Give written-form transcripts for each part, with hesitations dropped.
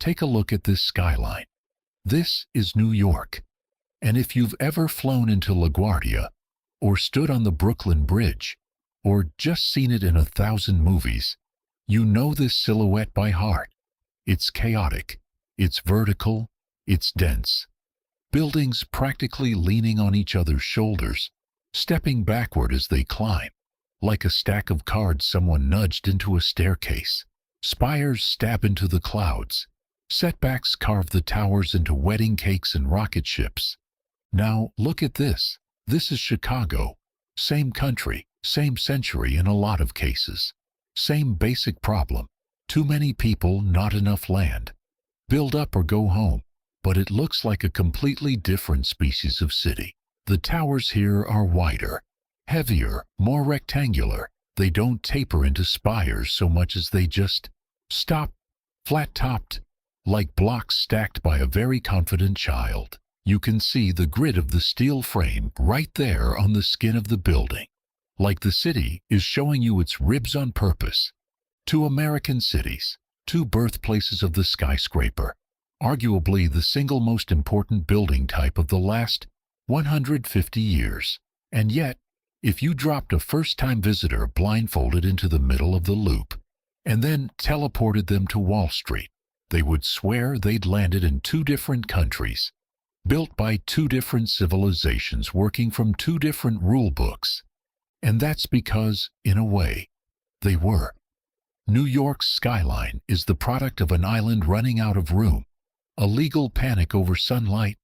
take a look at this skyline. This is New York. And if you've ever flown into LaGuardia, or stood on the Brooklyn Bridge, or just seen it in 1,000 movies, you know this silhouette by heart. It's chaotic, it's vertical, it's dense. Buildings practically leaning on each other's shoulders, stepping backward as they climb, like a stack of cards someone nudged into a staircase. Spires stab into the clouds. Setbacks carve the towers into wedding cakes and rocket ships. Now, look at this. This is Chicago. Same country, same century in a lot of cases. Same basic problem. Too many people, not enough land. Build up or go home. But it looks like a completely different species of city. The towers here are wider, heavier, more rectangular. They don't taper into spires so much as they just stop, flat-topped, like blocks stacked by a very confident child. You can see the grit of the steel frame right there on the skin of the building, like the city is showing you its ribs on purpose. Two American cities, two birthplaces of the skyscraper, arguably the single most important building type of the last 150 years. And yet, if you dropped a first-time visitor blindfolded into the middle of the loop and then teleported them to Wall Street, they would swear they'd landed in two different countries, built by two different civilizations working from two different rule books. And that's because, in a way, they were. New York's skyline is the product of an island running out of room, a legal panic over sunlight,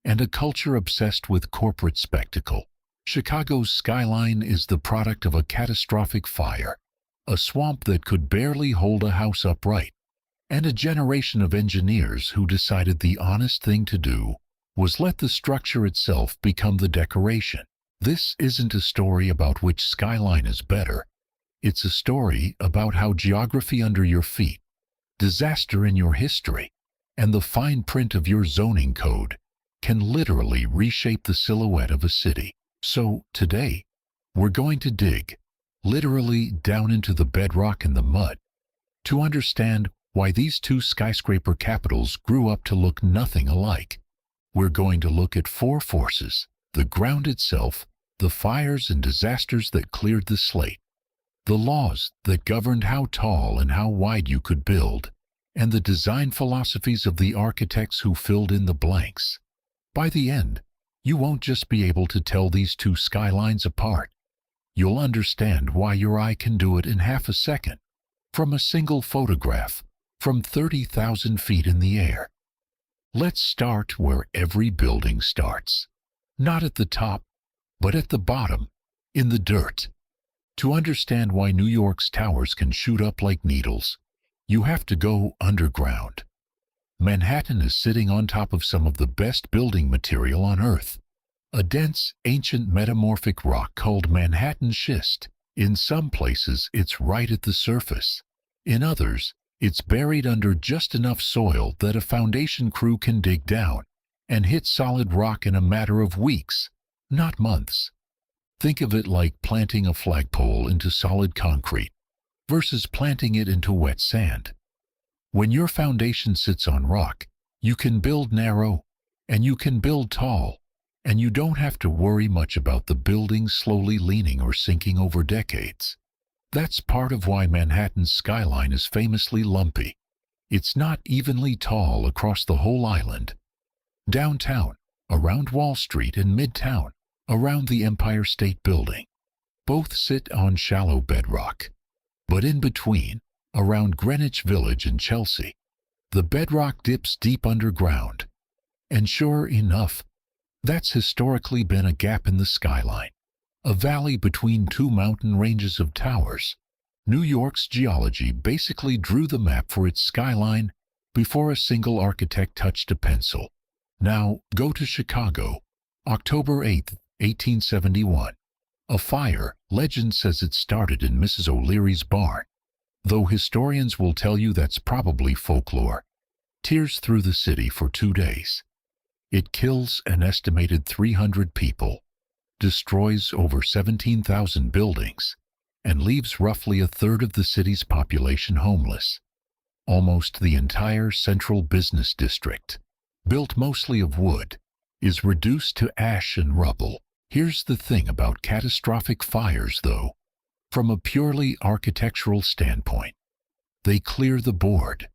and a culture obsessed with corporate spectacle. Chicago's skyline is the product of a catastrophic fire, a swamp that could barely hold a house upright, and a generation of engineers who decided the honest thing to do was let the structure itself become the decoration. This isn't a story about which skyline is better. It's a story about how geography under your feet, disaster in your history, and the fine print of your zoning code can literally reshape the silhouette of a city. So, today, we're going to dig, literally down into the bedrock and the mud, to understand why these two skyscraper capitals grew up to look nothing alike. We're going to look at four forces: the ground itself, the fires and disasters that cleared the slate, the laws that governed how tall and how wide you could build, and the design philosophies of the architects who filled in the blanks. By the end, you won't just be able to tell these two skylines apart. You'll understand why your eye can do it in half a second, from a single photograph, from 30,000 feet in the air. Let's start where every building starts. Not at the top, but at the bottom, in the dirt. To understand why New York's towers can shoot up like needles, you have to go underground. Manhattan is sitting on top of some of the best building material on Earth, a dense, ancient metamorphic rock called Manhattan schist. In some places, it's right at the surface. In others, it's buried under just enough soil that a foundation crew can dig down and hit solid rock in a matter of weeks, not months. Think of it like planting a flagpole into solid concrete versus planting it into wet sand. When your foundation sits on rock, you can build narrow, and you can build tall, and you don't have to worry much about the building slowly leaning or sinking over decades. That's part of why Manhattan's skyline is famously lumpy. It's not evenly tall across the whole island. Downtown, around Wall Street, and Midtown, around the Empire State Building, both sit on shallow bedrock. But in between, around Greenwich Village and Chelsea, the bedrock dips deep underground. And sure enough, that's historically been a gap in the skyline, a valley between two mountain ranges of towers. New York's geology basically drew the map for its skyline before a single architect touched a pencil. Now, go to Chicago, October 8, 1871. A fire, legend says it started in Mrs. O'Leary's barn, though historians will tell you that's probably folklore. Tears through the city for 2 days. It kills an estimated 300 people, destroys over 17,000 buildings, and leaves roughly a third of the city's population homeless. almost the entire central business district, built mostly of wood, is reduced to ash and rubble. Here's the thing about catastrophic fires, though. From a purely architectural standpoint, they clear the board.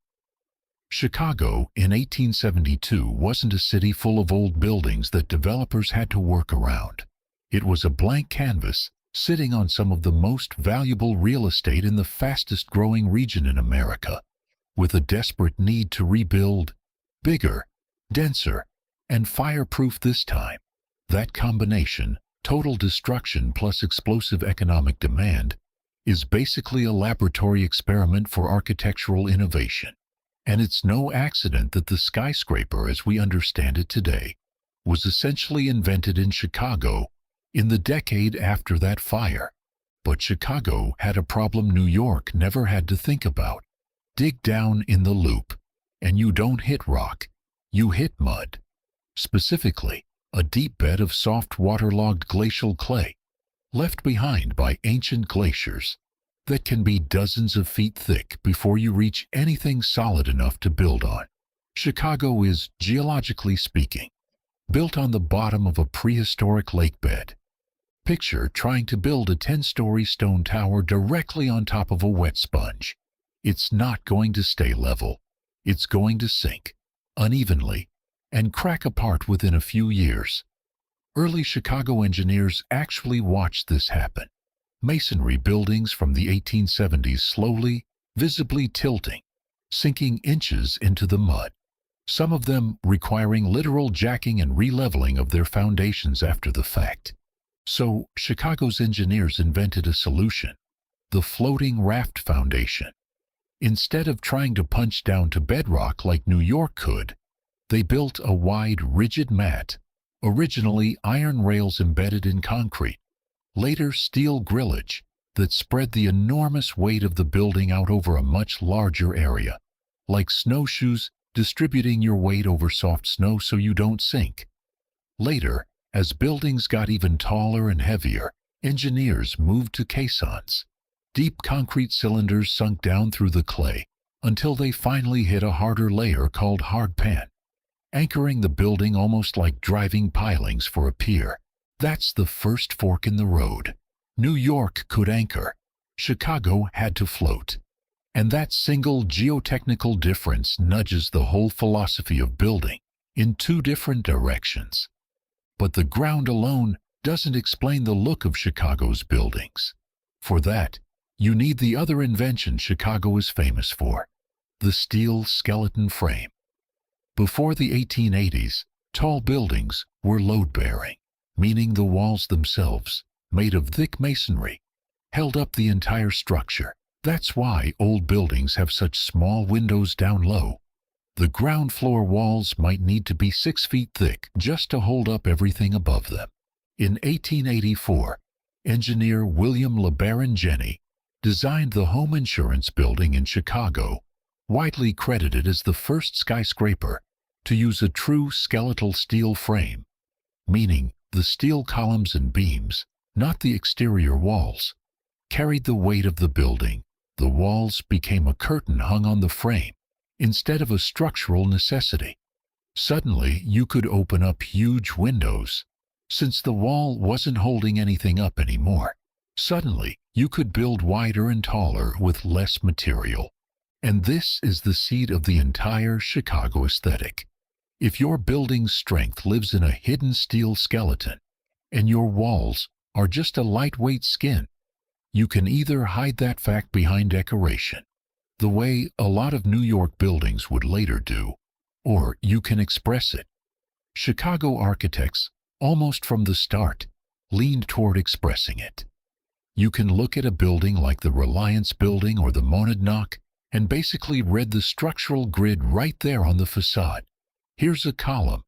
Chicago in 1872 wasn't a city full of old buildings that developers had to work around. It was a blank canvas sitting on some of the most valuable real estate in the fastest-growing region in America, with a desperate need to rebuild, bigger, denser, and fireproof this time. That combination, total destruction plus explosive economic demand, is basically a laboratory experiment for architectural innovation. And it's no accident that the skyscraper as we understand it today was essentially invented in Chicago in the decade after that fire. But Chicago had a problem New York never had to think about. Dig down in the loop, and you don't hit rock, you hit mud. Specifically, a deep bed of soft waterlogged glacial clay, left behind by ancient glaciers, that can be dozens of feet thick before you reach anything solid enough to build on. Chicago is, geologically speaking, built on the bottom of a prehistoric lake bed. Picture trying to build a 10-story stone tower directly on top of a wet sponge. It's not going to stay level. It's going to sink, unevenly, and crack apart within a few years. Early Chicago engineers actually watched this happen. Masonry buildings from the 1870s slowly, visibly tilting, sinking inches into the mud, some of them requiring literal jacking and releveling of their foundations after the fact. So, Chicago's engineers invented a solution: the floating raft foundation. Instead of trying to punch down to bedrock like New York could, they built a wide, rigid mat, originally iron rails embedded in concrete, later steel grillage, that spread the enormous weight of the building out over a much larger area, like snowshoes distributing your weight over soft snow so you don't sink. Later, as buildings got even taller and heavier, engineers moved to caissons, deep concrete cylinders sunk down through the clay until they finally hit a harder layer called hardpan, anchoring the building almost like driving pilings for a pier. That's the first fork in the road. New York could anchor. Chicago had to float. And that single geotechnical difference nudges the whole philosophy of building in two different directions. But the ground alone doesn't explain the look of Chicago's buildings. For that, you need the other invention Chicago is famous for: the steel skeleton frame. Before the 1880s, tall buildings were load-bearing, meaning the walls themselves, made of thick masonry, held up the entire structure. That's why old buildings have such small windows down low. The ground floor walls might need to be 6 feet thick just to hold up everything above them. In 1884, engineer William LeBaron Jenney designed the home insurance building in Chicago, widely credited as the first skyscraper to use a true skeletal steel frame, meaning the steel columns and beams, not the exterior walls, carried the weight of the building. The walls became a curtain hung on the frame, instead of a structural necessity. Suddenly, you could open up huge windows. Since the wall wasn't holding anything up anymore, suddenly you could build wider and taller with less material. And this is the seed of the entire Chicago aesthetic. If your building's strength lives in a hidden steel skeleton, and your walls are just a lightweight skin, you can either hide that fact behind decoration, the way a lot of New York buildings would later do, or you can express it. Chicago architects, almost from the start, leaned toward expressing it. You can look at a building like the Reliance Building or the Monadnock and basically read the structural grid right there on the facade. Here's a column,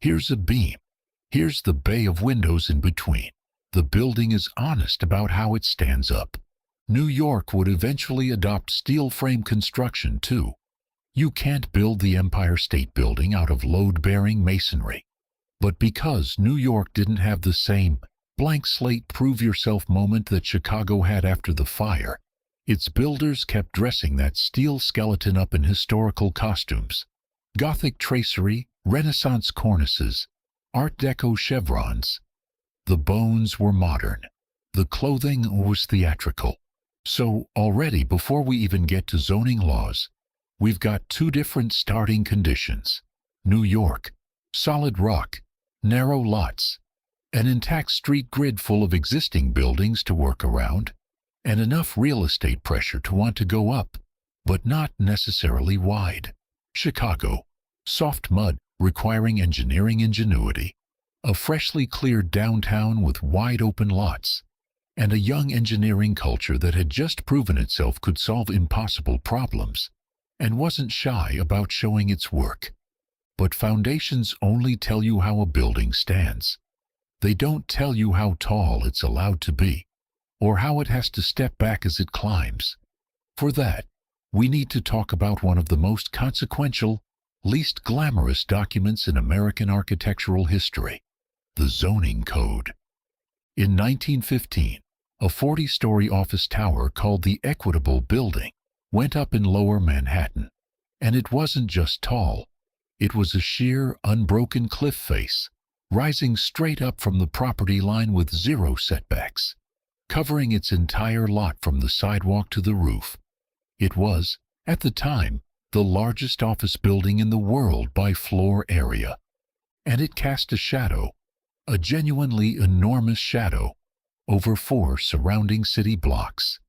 here's a beam, here's the bay of windows in between. The building is honest about how it stands up. New York would eventually adopt steel frame construction too. You can't build the Empire State Building out of load-bearing masonry. But because New York didn't have the same blank slate prove-yourself moment that Chicago had after the fire, Its builders kept dressing that steel skeleton up in historical costumes. Gothic tracery, Renaissance cornices, Art Deco chevrons. The bones were modern. The clothing was theatrical. So, already before we even get to zoning laws, we've got two different starting conditions. New York, solid rock, narrow lots, an intact street grid full of existing buildings to work around, and enough real estate pressure to want to go up, but not necessarily wide. Chicago, soft mud requiring engineering ingenuity, a freshly cleared downtown with wide-open lots, and a young engineering culture that had just proven itself could solve impossible problems and wasn't shy about showing its work. But foundations only tell you how a building stands. They don't tell you how tall it's allowed to be, or how it has to step back as it climbs. For that, we need to talk about one of the most consequential, least glamorous documents in American architectural history, the Zoning Code. In 1915, a 40-story office tower called the Equitable Building went up in Lower Manhattan, and it wasn't just tall. It was a sheer, unbroken cliff face, rising straight up from the property line with zero setbacks, covering its entire lot from the sidewalk to the roof. It was, at the time, the largest office building in the world by floor area, and it cast a shadow, a genuinely enormous shadow, over 4 surrounding city blocks.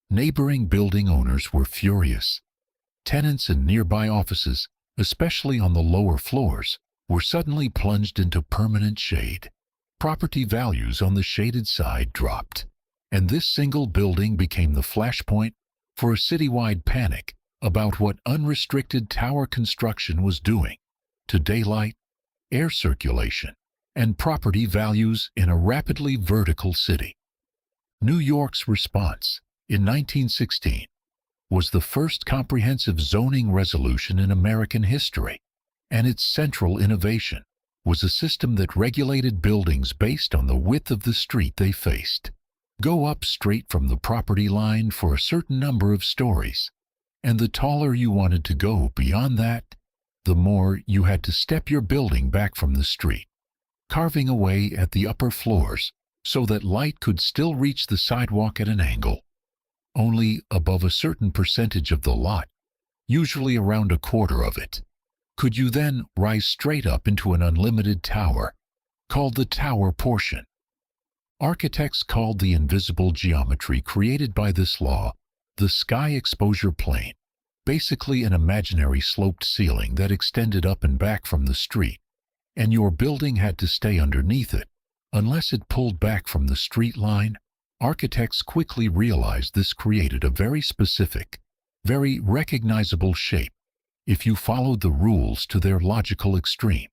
Neighboring building owners were furious. Tenants in nearby offices, especially on the lower floors, were suddenly plunged into permanent shade. Property values on the shaded side dropped, and this single building became the flashpoint for a citywide panic about what unrestricted tower construction was doing to daylight, air circulation, and property values in a rapidly vertical city. New York's response, in 1916, was the first comprehensive zoning resolution in American history, and its central innovation was a system that regulated buildings based on the width of the street they faced. Go up straight from the property line for a certain number of stories, and the taller you wanted to go beyond that, the more you had to step your building back from the street, carving away at the upper floors so that light could still reach the sidewalk at an angle. Only above a certain percentage of the lot, usually around a quarter of it, could you then rise straight up into an unlimited tower, called the tower portion. Architects called the invisible geometry created by this law the sky exposure plane, basically an imaginary sloped ceiling that extended up and back from the street, and your building had to stay underneath it, unless it pulled back from the street line. Architects quickly realized this created a very specific, very recognizable shape if you followed the rules to their logical extreme.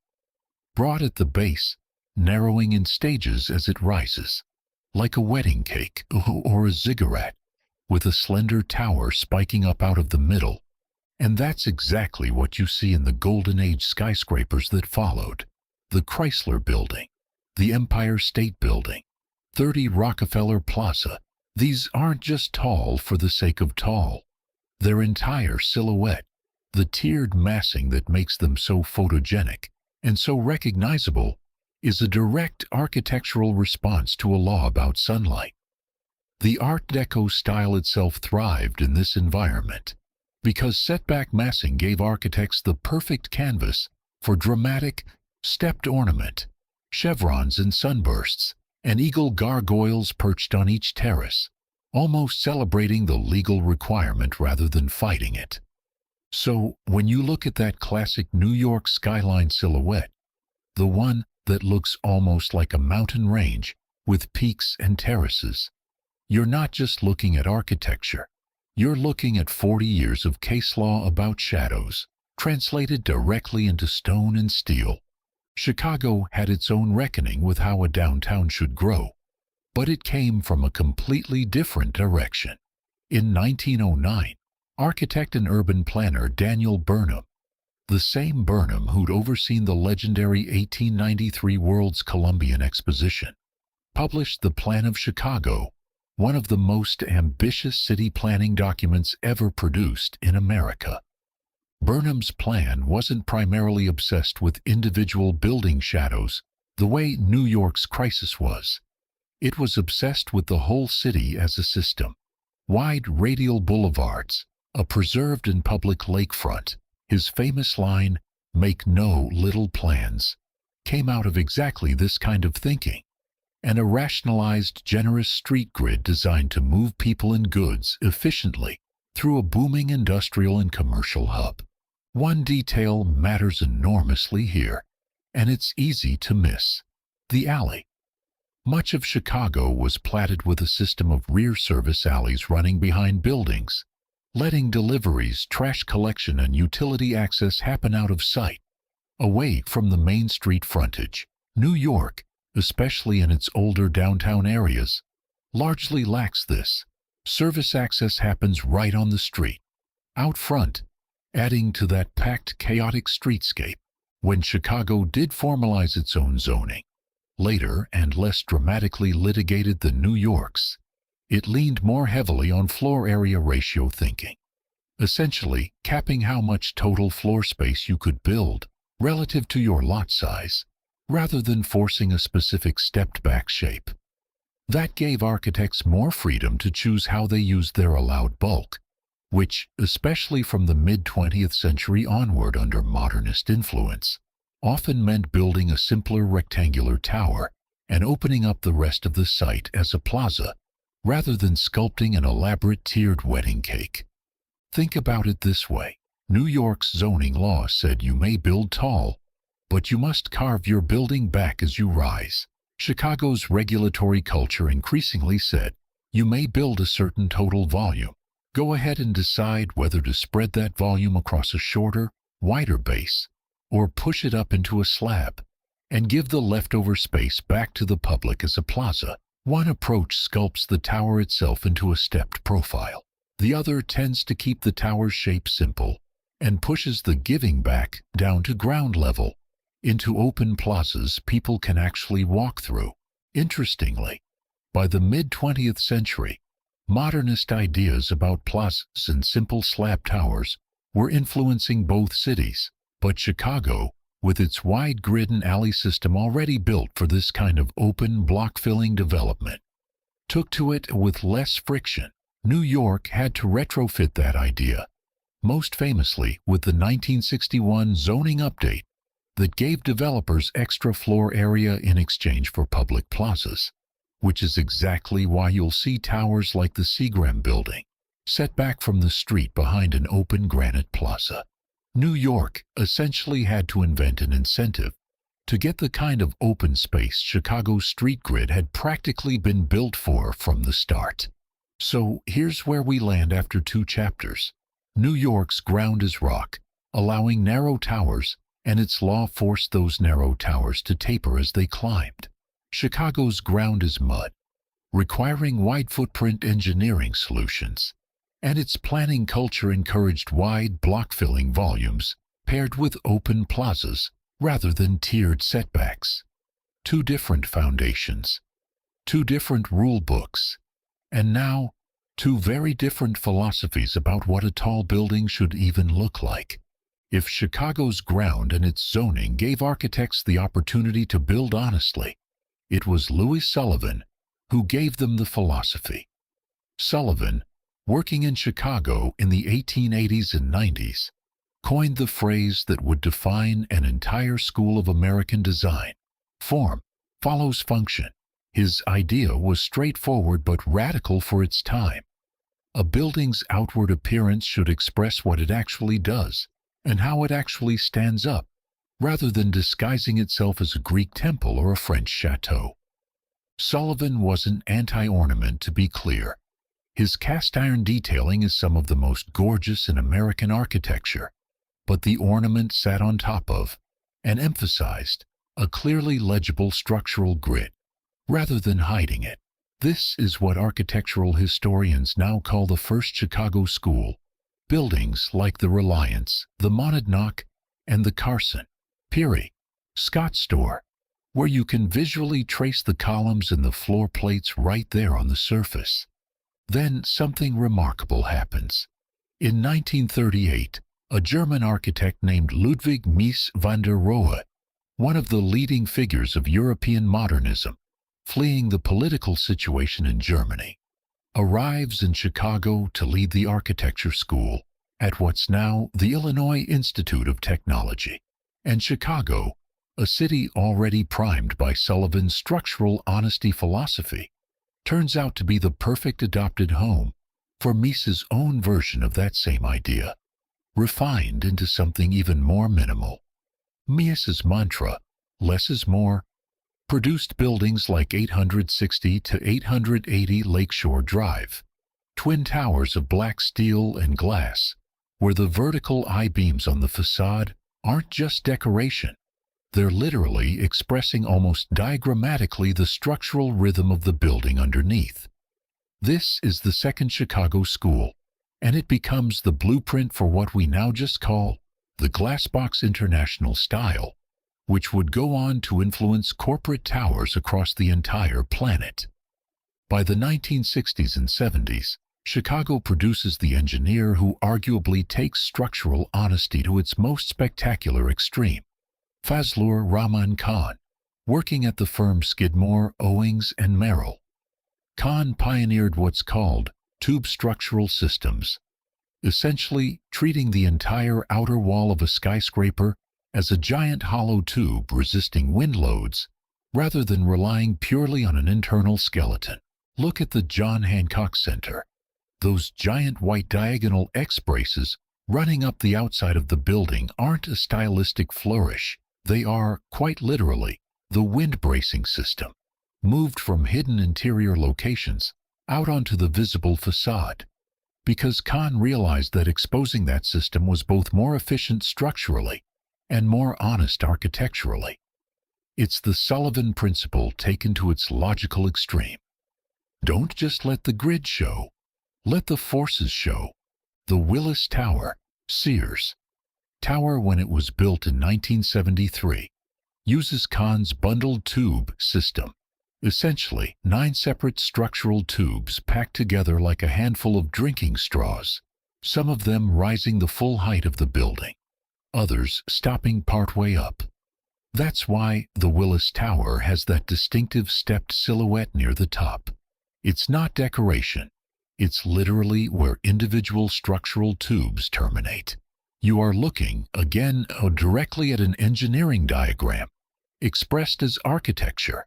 Broad at the base, narrowing in stages as it rises, like a wedding cake or a ziggurat, with a slender tower spiking up out of the middle. And that's exactly what you see in the Golden Age skyscrapers that followed. The Chrysler Building, the Empire State Building, 30 Rockefeller Plaza. These aren't just tall for the sake of tall. Their entire silhouette, the tiered massing that makes them so photogenic and so recognizable, is a direct architectural response to a law about sunlight. The Art Deco style itself thrived in this environment because setback massing gave architects the perfect canvas for dramatic, stepped ornament, chevrons and sunbursts, and eagle gargoyles perched on each terrace, almost celebrating the legal requirement rather than fighting it. So, when you look at that classic New York skyline silhouette, the one that looks almost like a mountain range with peaks and terraces, you're not just looking at architecture. You're looking at 40 years of case law about shadows, translated directly into stone and steel. Chicago had its own reckoning with how a downtown should grow, but it came from a completely different direction. In 1909, architect and urban planner Daniel Burnham, the same Burnham who'd overseen the legendary 1893 World's Columbian Exposition, published the Plan of Chicago, one of the most ambitious city planning documents ever produced in America. Burnham's plan wasn't primarily obsessed with individual building shadows the way New York's crisis was. It was obsessed with the whole city as a system. Wide radial boulevards, a preserved and public lakefront. His famous line, "Make no little plans," came out of exactly this kind of thinking, and a rationalized, generous street grid designed to move people and goods efficiently through a booming industrial and commercial hub. One detail matters enormously here, and it's easy to miss: the alley. Much of Chicago was platted with a system of rear service alleys running behind buildings, letting deliveries, trash collection, and utility access happen out of sight, away from the main street frontage. New York, especially in its older downtown areas, largely lacks this. Service access happens right on the street, out front, adding to that packed, chaotic streetscape. When Chicago did formalize its own zoning, later and less dramatically litigated than New York's, it leaned more heavily on floor area ratio thinking, essentially capping how much total floor space you could build relative to your lot size, rather than forcing a specific stepped-back shape. That gave architects more freedom to choose how they used their allowed bulk, which, especially from the mid-20th century onward under modernist influence, often meant building a simpler rectangular tower and opening up the rest of the site as a plaza, rather than sculpting an elaborate tiered wedding cake. Think about it this way. New York's zoning law said you may build tall, but you must carve your building back as you rise. Chicago's regulatory culture increasingly said you may build a certain total volume. Go ahead and decide whether to spread that volume across a shorter, wider base, or push it up into a slab, and give the leftover space back to the public as a plaza. One approach sculpts the tower itself into a stepped profile. The other tends to keep the tower's shape simple and pushes the giving back down to ground level, into open plazas people can actually walk through. Interestingly, by the mid-20th century, modernist ideas about plazas and simple slab towers were influencing both cities, but Chicago, with its wide grid and alley system already built for this kind of open, block-filling development, took to it with less friction. New York had to retrofit that idea, most famously with the 1961 zoning update that gave developers extra floor area in exchange for public plazas, which is exactly why you'll see towers like the Seagram building set back from the street behind an open granite plaza. New York essentially had to invent an incentive to get the kind of open space Chicago's street grid had practically been built for from the start. So here's where we land after 2 chapters. New York's ground is rock, allowing narrow towers, and its law forced those narrow towers to taper as they climbed. Chicago's ground is mud, requiring wide footprint engineering solutions, and its planning culture encouraged wide block-filling volumes paired with open plazas rather than tiered setbacks. 2 different foundations, 2 different rule books, and now 2 very different philosophies about what a tall building should even look like. If Chicago's ground and its zoning gave architects the opportunity to build honestly, it was Louis Sullivan who gave them the philosophy. Sullivan, working in Chicago in the 1880s and 90s, coined the phrase that would define an entire school of American design: form follows function. His idea was straightforward but radical for its time. A building's outward appearance should express what it actually does and how it actually stands up, rather than disguising itself as a Greek temple or a French chateau. Sullivan wasn't anti-ornament, to be clear. His cast-iron detailing is some of the most gorgeous in American architecture, but the ornament sat on top of and emphasized a clearly legible structural grid, rather than hiding it. This is what architectural historians now call the first Chicago school. Buildings like the Reliance, the Monadnock, and the Carson, Peary, Scott Store, where you can visually trace the columns and the floor plates right there on the surface. Then something remarkable happens. In 1938, a German architect named Ludwig Mies van der Rohe, one of the leading figures of European modernism, fleeing the political situation in Germany, arrives in Chicago to lead the architecture school at what's now the Illinois Institute of Technology. And Chicago, a city already primed by Sullivan's structural honesty philosophy, turns out to be the perfect adopted home for Mies's own version of that same idea, refined into something even more minimal. Mies's mantra, less is more, produced buildings like 860 to 880 Lakeshore Drive, twin towers of black steel and glass, where the vertical I-beams on the facade aren't just decoration. They're literally expressing almost diagrammatically the structural rhythm of the building underneath. This is the second Chicago school, and it becomes the blueprint for what we now just call the Glassbox International style, which would go on to influence corporate towers across the entire planet. By the 1960s and 70s, Chicago produces the engineer who arguably takes structural honesty to its most spectacular extreme, Fazlur Rahman Khan, working at the firm Skidmore, Owings and Merrill. Khan pioneered what's called tube structural systems, essentially treating the entire outer wall of a skyscraper as a giant hollow tube resisting wind loads, rather than relying purely on an internal skeleton. Look at the John Hancock Center. Those giant white diagonal X-braces running up the outside of the building aren't a stylistic flourish. They are, quite literally, the wind bracing system, moved from hidden interior locations out onto the visible facade, because Khan realized that exposing that system was both more efficient structurally and more honest architecturally. It's the Sullivan principle taken to its logical extreme. Don't just let the grid show, let the forces show. The Willis Tower, Sears Tower, when it was built in 1973, uses Kahn's bundled tube system, essentially 9 separate structural tubes packed together like a handful of drinking straws, some of them rising the full height of the building, others stopping partway up. That's why the Willis Tower has that distinctive stepped silhouette near the top. It's not decoration. It's literally where individual structural tubes terminate. You are looking, again, directly at an engineering diagram, expressed as architecture.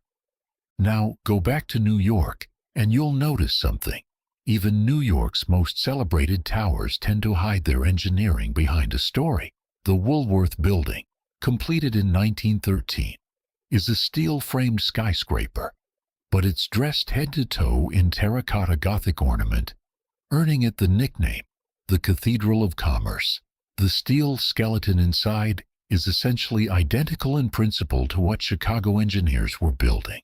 Now, go back to New York, and you'll notice something. Even New York's most celebrated towers tend to hide their engineering behind a story. The Woolworth Building, completed in 1913, is a steel-framed skyscraper, but it's dressed head to toe in terracotta Gothic ornament, earning it the nickname, the Cathedral of Commerce. The steel skeleton inside is essentially identical in principle to what Chicago engineers were building,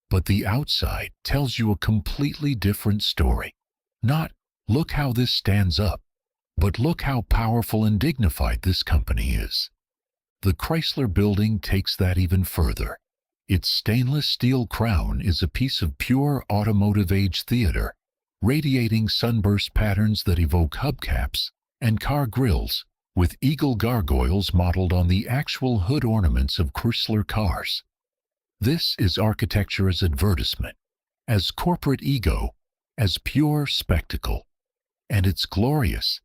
but the outside tells you a completely different story. Not, look how this stands up, but look how powerful and dignified this company is. The Chrysler Building takes that even further. Its stainless steel crown is a piece of pure automotive-age theater, radiating sunburst patterns that evoke hubcaps and car grills, with eagle gargoyles modeled on the actual hood ornaments of Chrysler cars. This is architecture as advertisement, as corporate ego, as pure spectacle. And it's glorious,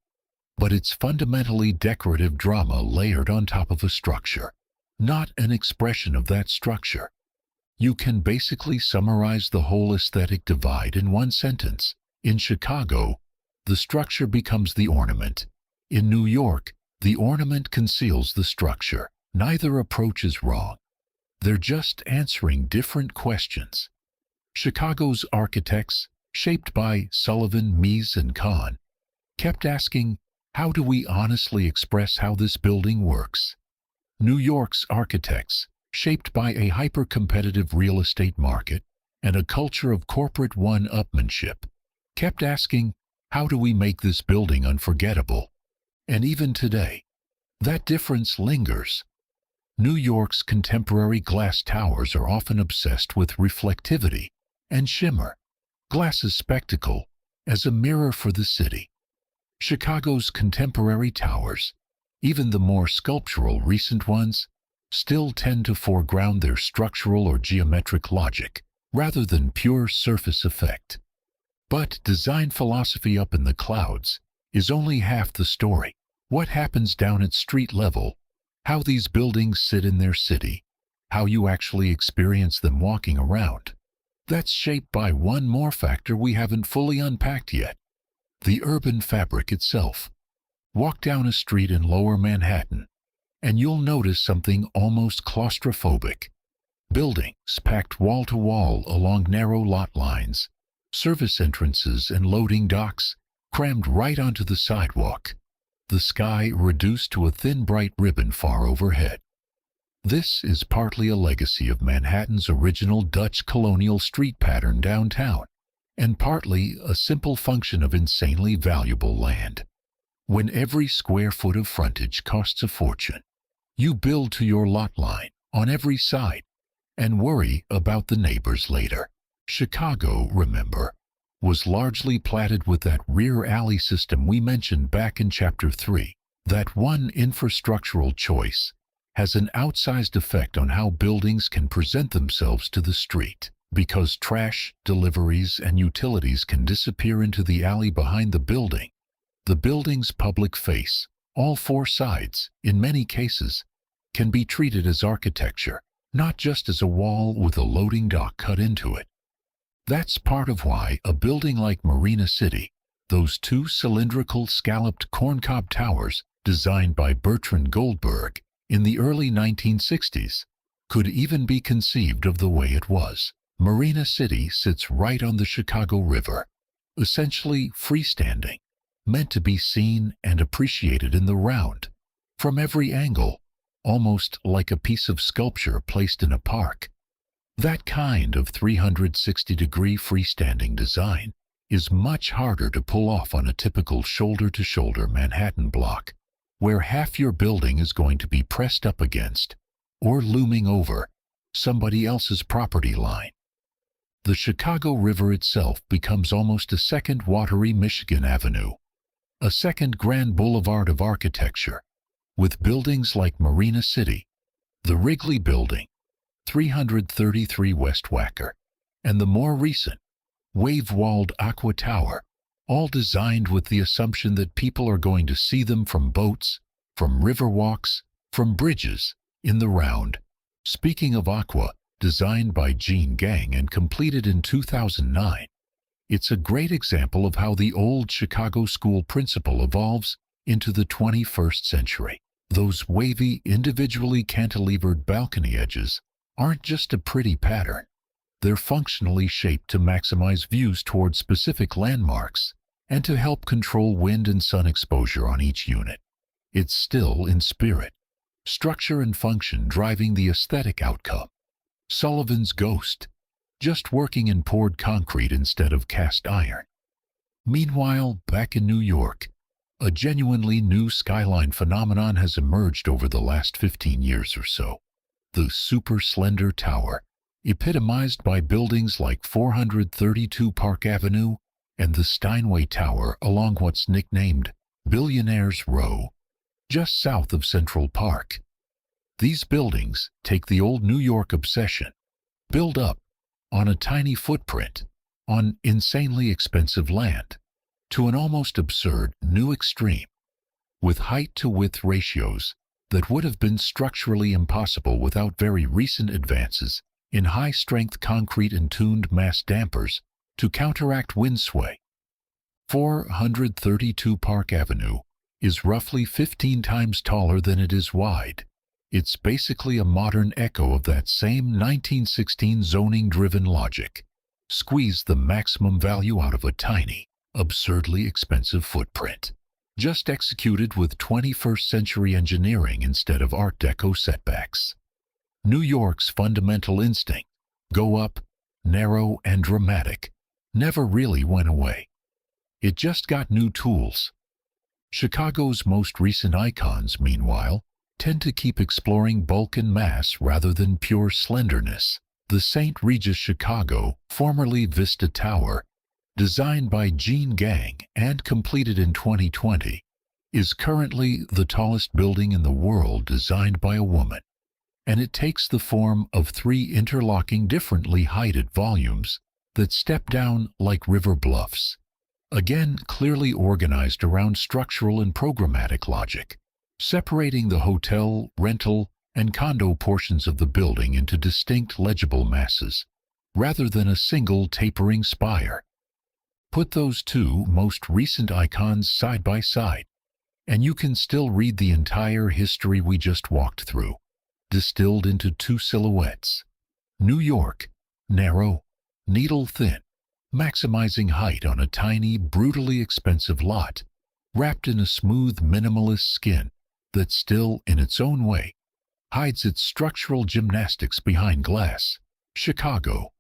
but it's fundamentally decorative drama layered on top of a structure, not an expression of that structure. You can basically summarize the whole aesthetic divide in one sentence. In Chicago, the structure becomes the ornament. In New York, the ornament conceals the structure. Neither approach is wrong. They're just answering different questions. Chicago's architects, shaped by Sullivan, Mies, and Khan, kept asking, how do we honestly express how this building works? New York's architects, shaped by a hyper-competitive real estate market and a culture of corporate one-upmanship, kept asking, how do we make this building unforgettable? And even today, that difference lingers. New York's contemporary glass towers are often obsessed with reflectivity and shimmer. Glass's spectacle, as a mirror for the city. Chicago's contemporary towers, even the more sculptural recent ones, still tend to foreground their structural or geometric logic rather than pure surface effect. But design philosophy up in the clouds is only half the story. What happens down at street level, how these buildings sit in their city, how you actually experience them walking around, that's shaped by one more factor we haven't fully unpacked yet: the urban fabric itself. Walk down a street in Lower Manhattan, and you'll notice something almost claustrophobic. Buildings packed wall to wall along narrow lot lines, service entrances and loading docks crammed right onto the sidewalk, the sky reduced to a thin bright ribbon far overhead. This is partly a legacy of Manhattan's original Dutch colonial street pattern downtown, and partly a simple function of insanely valuable land. When every square foot of frontage costs a fortune, you build to your lot line on every side and worry about the neighbors later. Chicago, remember, was largely platted with that rear alley system we mentioned back in Chapter 3. That one infrastructural choice has an outsized effect on how buildings can present themselves to the street, because trash, deliveries, and utilities can disappear into the alley behind the building. The building's public face, all four sides, in many cases, can be treated as architecture, not just as a wall with a loading dock cut into it. That's part of why a building like Marina City, those two cylindrical scalloped corncob towers designed by Bertrand Goldberg in the early 1960s, could even be conceived of the way it was. Marina City sits right on the Chicago River, essentially freestanding, meant to be seen and appreciated in the round, from every angle, almost like a piece of sculpture placed in a park. That kind of 360-degree freestanding design is much harder to pull off on a typical shoulder-to-shoulder Manhattan block, where half your building is going to be pressed up against, or looming over, somebody else's property line. The Chicago River itself becomes almost a second watery Michigan Avenue, a second grand boulevard of architecture, with buildings like Marina City, the Wrigley Building, 333 West Wacker, and the more recent, wave-walled Aqua Tower, all designed with the assumption that people are going to see them from boats, from river walks, from bridges, in the round. Speaking of Aqua, designed by Gene Gang and completed in 2009, it's a great example of how the old Chicago school principle evolves into the 21st century. Those wavy, individually cantilevered balcony edges aren't just a pretty pattern. They're functionally shaped to maximize views toward specific landmarks and to help control wind and sun exposure on each unit. It's still in spirit, structure and function driving the aesthetic outcome. Sullivan's Ghost, just working in poured concrete instead of cast iron. Meanwhile, back in New York, a genuinely new skyline phenomenon has emerged over the last 15 years or so. The super-slender tower, epitomized by buildings like 432 Park Avenue and the Steinway Tower along what's nicknamed Billionaires Row, just south of Central Park. These buildings take the old New York obsession, build up on a tiny footprint, on insanely expensive land, to an almost absurd new extreme, with height-to-width ratios that would have been structurally impossible without very recent advances in high-strength concrete and tuned mass dampers to counteract wind sway. 432 Park Avenue is roughly 15 times taller than it is wide. It's basically a modern echo of that same 1916 zoning-driven logic. Squeeze the maximum value out of a tiny, absurdly expensive footprint, just executed with 21st century engineering instead of Art Deco setbacks. New York's fundamental instinct, go up, narrow and dramatic, never really went away. It just got new tools. Chicago's most recent icons, meanwhile, tend to keep exploring bulk and mass rather than pure slenderness. The St. Regis Chicago, formerly Vista Tower, designed by Jean Gang and completed in 2020, is currently the tallest building in the world designed by a woman, and it takes the form of 3 interlocking differently heighted volumes that step down like river bluffs, again clearly organized around structural and programmatic logic, separating the hotel, rental, and condo portions of the building into distinct legible masses, rather than a single tapering spire. Put those 2 most recent icons side by side, and you can still read the entire history we just walked through, distilled into 2 silhouettes. New York, narrow, needle-thin, maximizing height on a tiny, brutally expensive lot, wrapped in a smooth, minimalist skin that still, in its own way, hides its structural gymnastics behind glass. Chicago,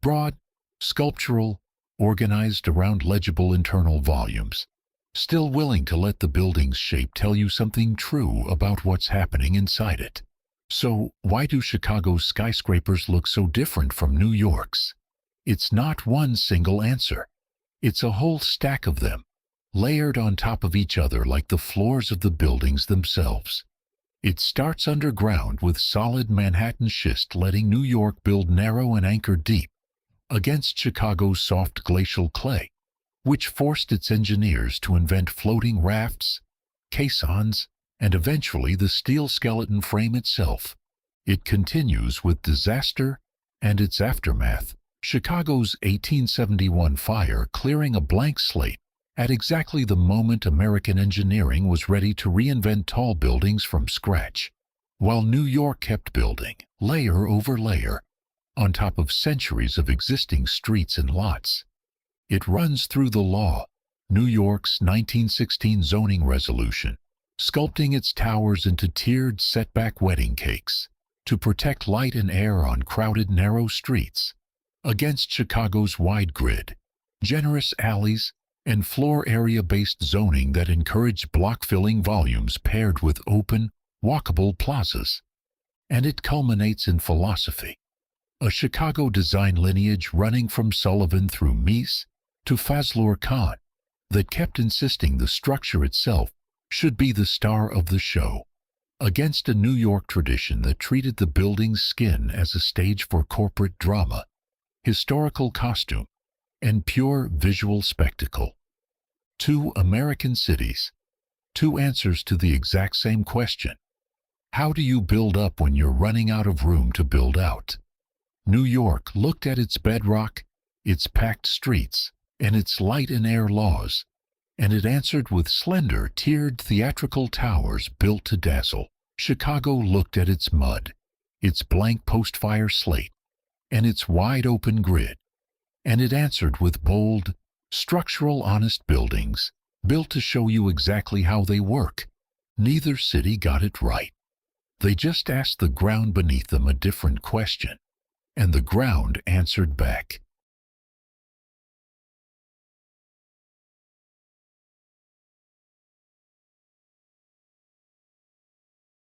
broad, sculptural, organized around legible internal volumes, still willing to let the building's shape tell you something true about what's happening inside it. So, why do Chicago's skyscrapers look so different from New York's? It's not one single answer. It's a whole stack of them, layered on top of each other like the floors of the buildings themselves. It starts underground with solid Manhattan schist, letting New York build narrow and anchored deep, against Chicago's soft glacial clay, which forced its engineers to invent floating rafts, caissons, and eventually the steel skeleton frame itself. It continues with disaster and its aftermath. Chicago's 1871 fire clearing a blank slate at exactly the moment American engineering was ready to reinvent tall buildings from scratch, while New York kept building, layer over layer, on top of centuries of existing streets and lots. It runs through the law, New York's 1916 zoning resolution, sculpting its towers into tiered setback wedding cakes to protect light and air on crowded, narrow streets, against Chicago's wide grid, generous alleys, and floor area-based zoning that encouraged block-filling volumes paired with open, walkable plazas. And it culminates in philosophy, a Chicago design lineage running from Sullivan through Mies to Fazlur Khan that kept insisting the structure itself should be the star of the show, against a New York tradition that treated the building's skin as a stage for corporate drama, historical costume, and pure visual spectacle. 2 American cities, 2 answers to the exact same question. How do you build up when you're running out of room to build out? New York looked at its bedrock, its packed streets, and its light and air laws, and it answered with slender, tiered theatrical towers built to dazzle. Chicago looked at its mud, its blank post-fire slate, and its wide-open grid, and it answered with bold, structural, honest buildings, built to show you exactly how they work. Neither city got it right. They just asked the ground beneath them a different question, and the ground answered back.